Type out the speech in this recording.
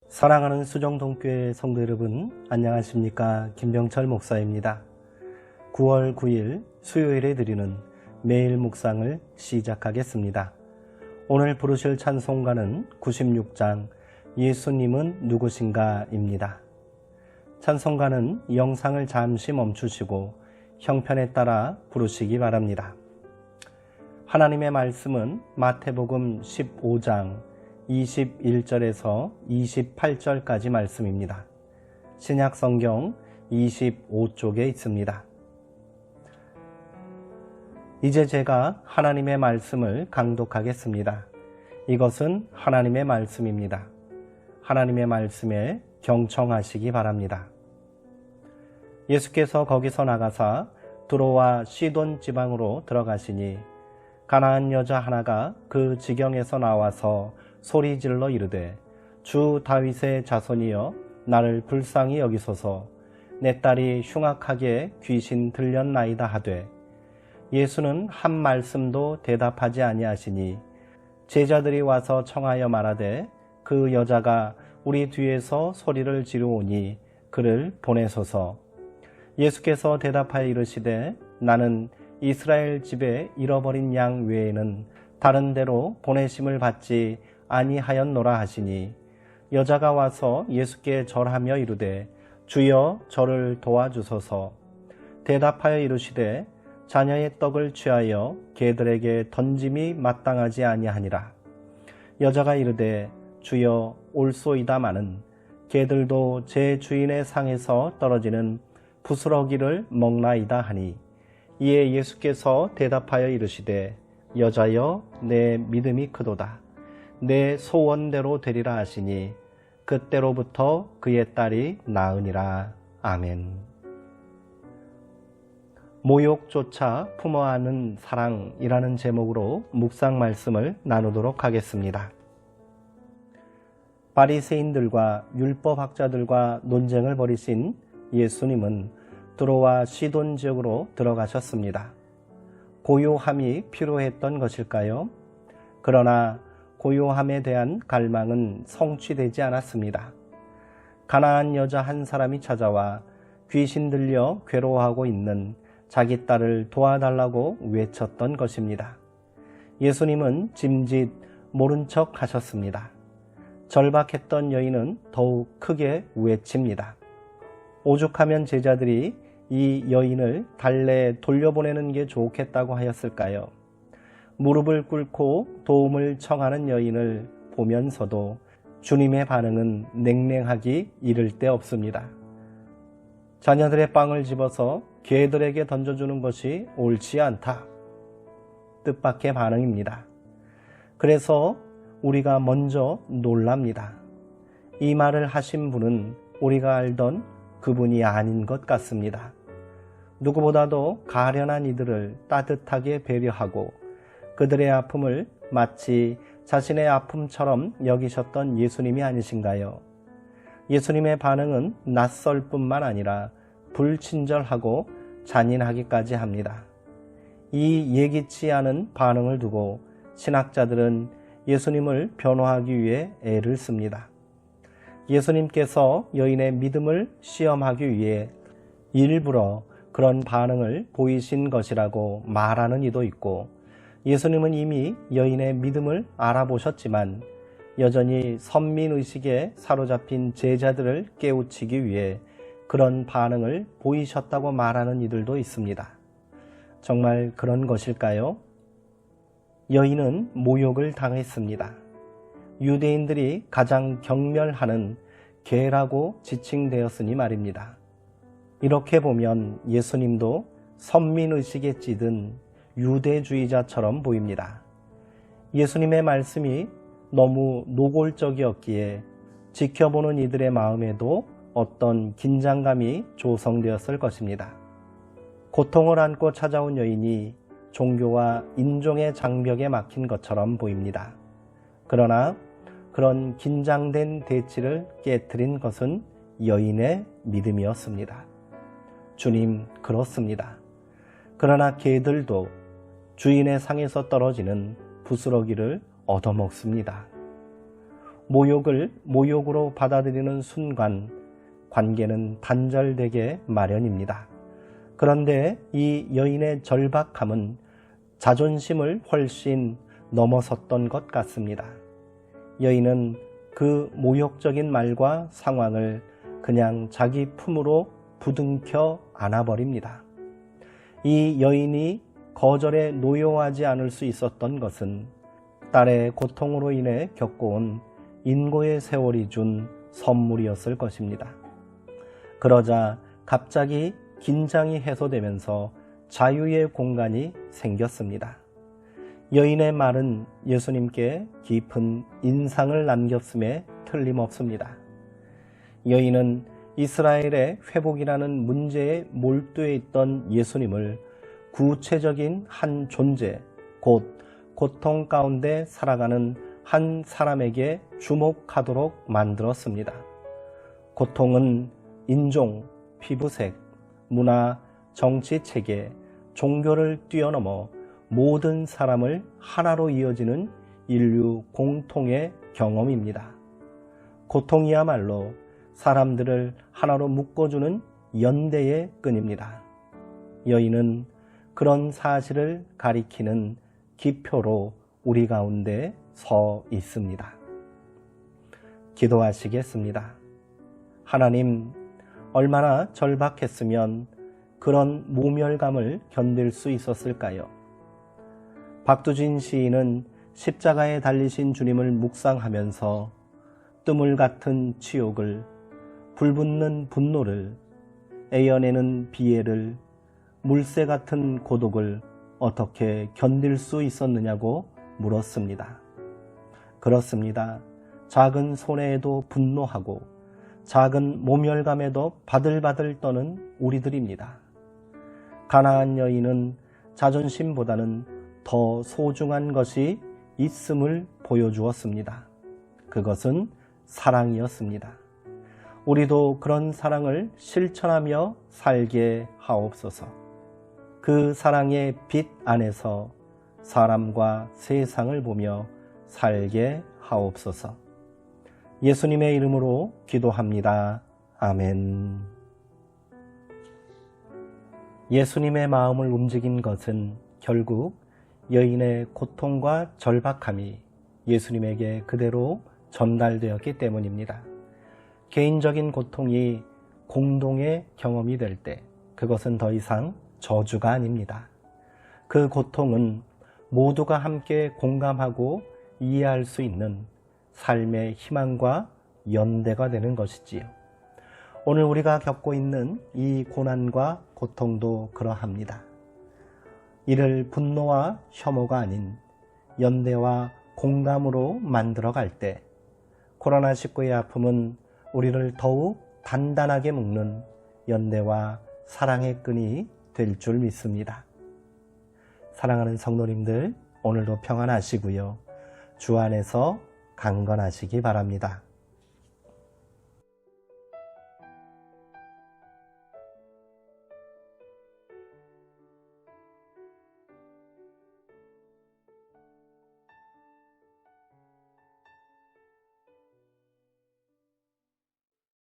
사랑하는 수정동교회 성도 여러분, 안녕하십니까? 김병철 목사입니다. 9월 9일 수요일에 드리는 매일 묵상을 시작하겠습니다. 오늘 부르실 찬송가는 96장 예수님은 누구신가입니다. 찬송가는 영상을 잠시 멈추시고 형편에 따라 부르시기 바랍니다. 하나님의 말씀은 마태복음 15장 21절에서 28절까지 말씀입니다. 신약성경 25쪽에 있습니다. 이제 제가 하나님의 말씀을 강독하겠습니다. 이것은 하나님의 말씀입니다. 하나님의 말씀에 경청하시기 바랍니다. 예수께서 거기서 나가사 두로와 시돈 지방으로 들어가시니 가나안 여자 하나가 그 지경에서 나와서 소리질러 이르되 주 다윗의 자손이여 나를 불쌍히 여기소서 내 딸이 흉악하게 귀신 들렸나이다 하되 예수는 한 말씀도 대답하지 아니하시니 제자들이 와서 청하여 말하되 그 여자가 우리 뒤에서 소리를 지르오니 그를 보내소서. 예수께서 대답하여 이르시되 나는 이스라엘 집에 잃어버린 양 외에는 다른 데로 보내심을 받지 아니하였노라 하시니 여자가 와서 예수께 절하며 이르되 주여 저를 도와주소서. 대답하여 이르시되 자녀의 떡을 취하여 개들에게 던짐이 마땅하지 아니하니라. 여자가 이르되 주여 올소이다마는 개들도 제 주인의 상에서 떨어지는 부스러기를 먹나이다 하니 이에 예수께서 대답하여 이르시되 여자여 내 믿음이 크도다. 내 소원대로 되리라 하시니 그때로부터 그의 딸이 나으니라. 아멘. 모욕조차 품어하는 사랑이라는 제목으로 묵상 말씀을 나누도록 하겠습니다. 바리새인들과 율법학자들과 논쟁을 벌이신 예수님은 두로와 시돈 지역으로 들어가셨습니다. 고요함이 필요했던 것일까요? 그러나 고요함에 대한 갈망은 성취되지 않았습니다. 가나안 여자 한 사람이 찾아와 귀신 들려 괴로워하고 있는 자기 딸을 도와달라고 외쳤던 것입니다. 예수님은 짐짓 모른 척 하셨습니다. 절박했던 여인은 더욱 크게 외칩니다. 오죽하면 제자들이 이 여인을 달래 돌려보내는 게 좋겠다고 하였을까요? 무릎을 꿇고 도움을 청하는 여인을 보면서도 주님의 반응은 냉랭하기 이를 데 없습니다. 자녀들의 빵을 집어서 개들에게 던져주는 것이 옳지 않다. 뜻밖의 반응입니다. 그래서 우리가 먼저 놀랍니다. 이 말을 하신 분은 우리가 알던 그분이 아닌 것 같습니다. 누구보다도 가련한 이들을 따뜻하게 배려하고 그들의 아픔을 마치 자신의 아픔처럼 여기셨던 예수님이 아니신가요? 예수님의 반응은 낯설 뿐만 아니라 불친절하고 잔인하기까지 합니다. 이 예기치 않은 반응을 두고 신학자들은 예수님을 변호하기 위해 애를 씁니다. 예수님께서 여인의 믿음을 시험하기 위해 일부러 그런 반응을 보이신 것이라고 말하는 이도 있고 예수님은 이미 여인의 믿음을 알아보셨지만 여전히 선민의식에 사로잡힌 제자들을 깨우치기 위해 그런 반응을 보이셨다고 말하는 이들도 있습니다. 정말 그런 것일까요? 여인은 모욕을 당했습니다. 유대인들이 가장 경멸하는 개라고 지칭되었으니 말입니다. 이렇게 보면 예수님도 선민의식에 찌든 유대주의자처럼 보입니다. 예수님의 말씀이 너무 노골적이었기에 지켜보는 이들의 마음에도 어떤 긴장감이 조성되었을 것입니다. 고통을 안고 찾아온 여인이 종교와 인종의 장벽에 막힌 것처럼 보입니다. 그러나 그런 긴장된 대치를 깨트린 것은 여인의 믿음이었습니다. 주님, 그렇습니다. 그러나 개들도 주인의 상에서 떨어지는 부스러기를 얻어먹습니다. 모욕을 모욕으로 받아들이는 순간 관계는 단절되게 마련입니다. 그런데 이 여인의 절박함은 자존심을 훨씬 넘어섰던 것 같습니다. 여인은 그 모욕적인 말과 상황을 그냥 자기 품으로 부둥켜 안아버립니다. 이 여인이 거절에 노여워하지 않을 수 있었던 것은 딸의 고통으로 인해 겪어온 인고의 세월이 준 선물이었을 것입니다. 그러자 갑자기 긴장이 해소되면서 자유의 공간이 생겼습니다. 여인의 말은 예수님께 깊은 인상을 남겼음에 틀림없습니다. 여인은 이스라엘의 회복이라는 문제에 몰두해 있던 예수님을 구체적인 한 존재, 곧 고통 가운데 살아가는 한 사람에게 주목하도록 만들었습니다. 고통은 인종, 피부색, 문화, 정치 체계, 종교를 뛰어넘어 모든 사람을 하나로 이어지는 인류 공통의 경험입니다. 고통이야말로 사람들을 하나로 묶어주는 연대의 끈입니다. 여인은 그런 사실을 가리키는 기표로 우리 가운데 서 있습니다. 기도하시겠습니다. 하나님, 얼마나 절박했으면 그런 모멸감을 견딜 수 있었을까요? 박두진 시인은 십자가에 달리신 주님을 묵상하면서 뜨물 같은 치욕을, 불붙는 분노를, 애연에는 비애를, 물새 같은 고독을 어떻게 견딜 수 있었느냐고 물었습니다. 그렇습니다. 작은 손해에도 분노하고 작은 모멸감에도 바들바들 떠는 우리들입니다. 가나안 여인은 자존심보다는 더 소중한 것이 있음을 보여주었습니다. 그것은 사랑이었습니다. 우리도 그런 사랑을 실천하며 살게 하옵소서. 그 사랑의 빛 안에서 사람과 세상을 보며 살게 하옵소서. 예수님의 이름으로 기도합니다. 아멘. 예수님의 마음을 움직인 것은 결국 여인의 고통과 절박함이 예수님에게 그대로 전달되었기 때문입니다. 개인적인 고통이 공동의 경험이 될 때 그것은 더 이상 저주가 아닙니다. 그 고통은 모두가 함께 공감하고 이해할 수 있는 삶의 희망과 연대가 되는 것이지요. 오늘 우리가 겪고 있는 이 고난과 고통도 그러합니다. 이를 분노와 혐오가 아닌 연대와 공감으로 만들어갈 때 코로나19의 아픔은 우리를 더욱 단단하게 묶는 연대와 사랑의 끈이 될 줄 믿습니다. 사랑하는 성도님들, 오늘도 평안하시고요. 주 안에서 강건하시기 바랍니다.